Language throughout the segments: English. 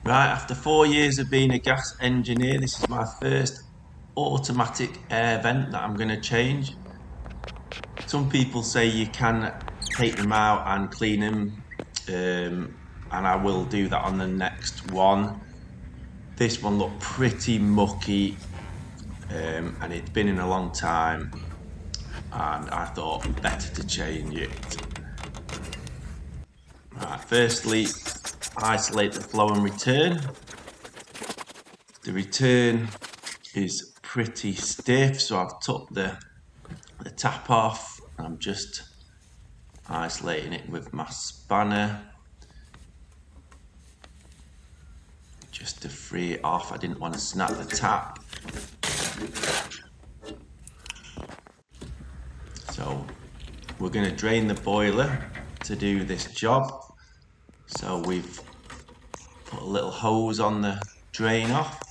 Right, after 4 years of being a gas engineer, this is my first automatic air vent that I'm going to change. Some people say you can take them out and clean them, and I will do that on the next one. This one looked pretty mucky, and it's been in a long time, and I thought better to change it. Right, firstly, isolate the flow and return. The return is pretty stiff, so I've took the tap off. I'm just isolating it with my spanner just to free it off. I didn't want to snap the tap. So we're going to drain the boiler to do this job. So we've put a little hose on the drain off.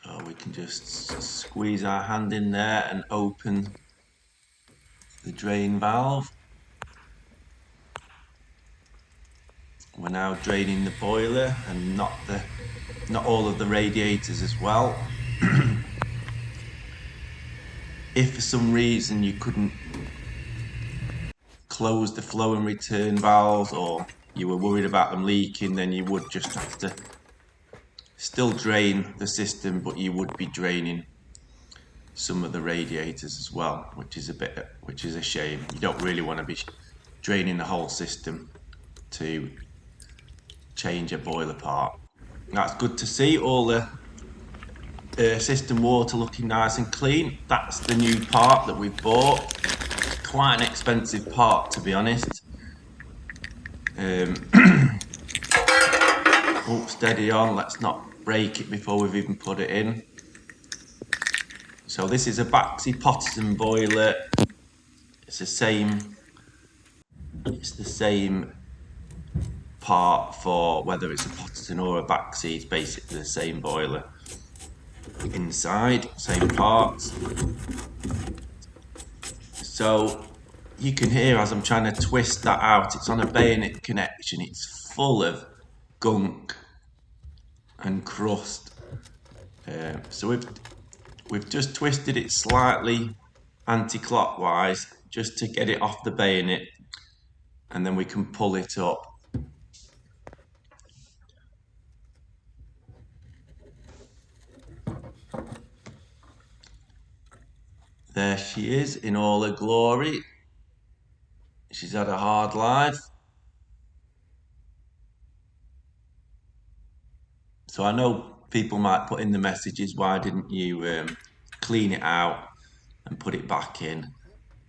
So we can just squeeze our hand in there and open the drain valve. We're now draining the boiler and not all of the radiators as well. If for some reason you couldn't close the flow and return valves, or you were worried about them leaking, then you would just have to still drain the system, but you would be draining some of the radiators as well, which is a shame. You don't really want to be draining the whole system to change a boiler part. That's good to see all the system water looking nice and clean. That's the new part that we've bought. Quite an expensive part, to be honest. Oh, steady on, let's not break it before we've even put it in. So this is a Baxi Potterton boiler. It's the same part for whether it's a Potterton or a Baxi. It's basically the same boiler inside, same parts. So you can hear as I'm trying to twist that out, it's on a bayonet connection. It's full of gunk and crust. So we've just twisted it slightly anti-clockwise just to get it off the bayonet, and then we can pull it up. There she is in all her glory. She's had a hard life. So I know people might put in the messages, why didn't you clean it out and put it back in?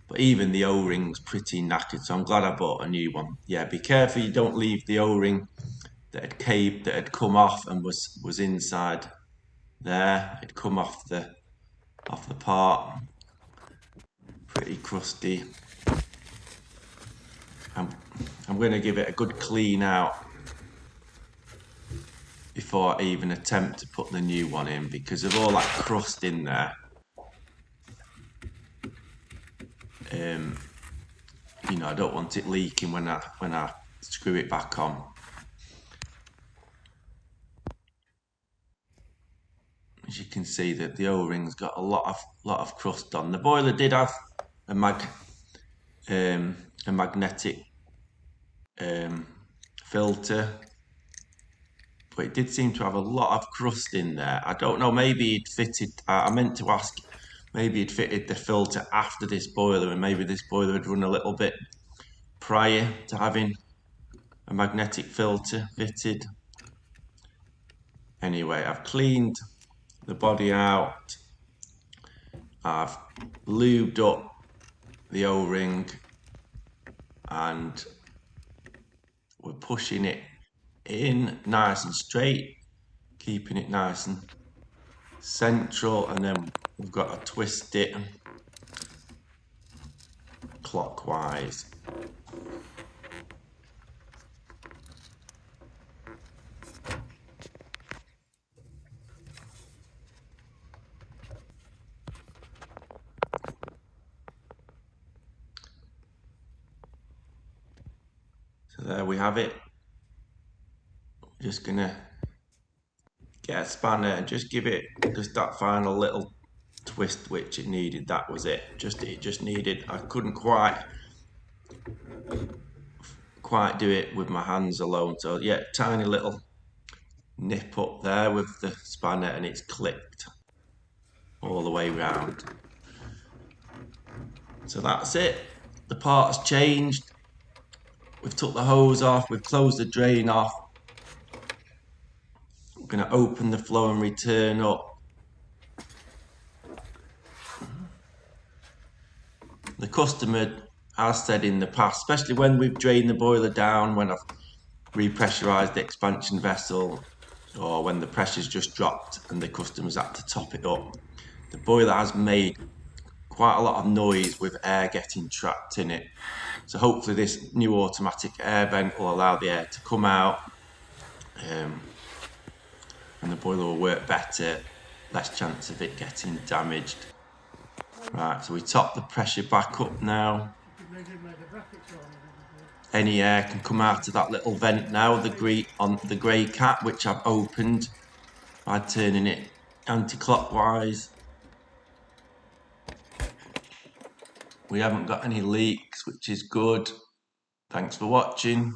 But even the O-ring's pretty knackered, so I'm glad I bought a new one. Yeah, be careful you don't leave the O-ring that had come off and was inside there. It'd come off the part. Pretty crusty. I'm going to give it a good clean out before I even attempt to put the new one in, because of all that crust in there. You know, I don't want it leaking when I screw it back on. As you can see, that the O-ring's got a lot of crust on. The boiler did have a magnetic filter, but it did seem to have a lot of crust in there. I don't know, maybe it fitted, I meant to ask, maybe it fitted the filter after this boiler, and maybe this boiler had run a little bit prior to having a magnetic filter fitted. Anyway, I've cleaned the body out, I've lubed up the O-ring, and we're pushing it in nice and straight, keeping it nice and central, and then we've got to twist it clockwise. there we have it. Just gonna get a spanner and just give it just that final little twist which it needed. That was it. It just needed. I couldn't quite do it with my hands alone. So yeah, tiny little nip up there with the spanner, and it's clicked all the way round. So that's it. The part's changed. We've took the hose off. We've closed the drain off. We're going to open the flow and return up. The customer has said in the past, especially when we've drained the boiler down, when I've repressurised the expansion vessel, or when the pressure's just dropped and the customer's had to top it up, the boiler has made quite a lot of noise with air getting trapped in it. So hopefully this new automatic air vent will allow the air to come out, and the boiler will work better, less chance of it getting damaged. Right, so we top the pressure back up now. Any air can come out of that little vent now, the grey cap, which I've opened by turning it anti-clockwise. We haven't got any leaks, which is good. Thanks for watching.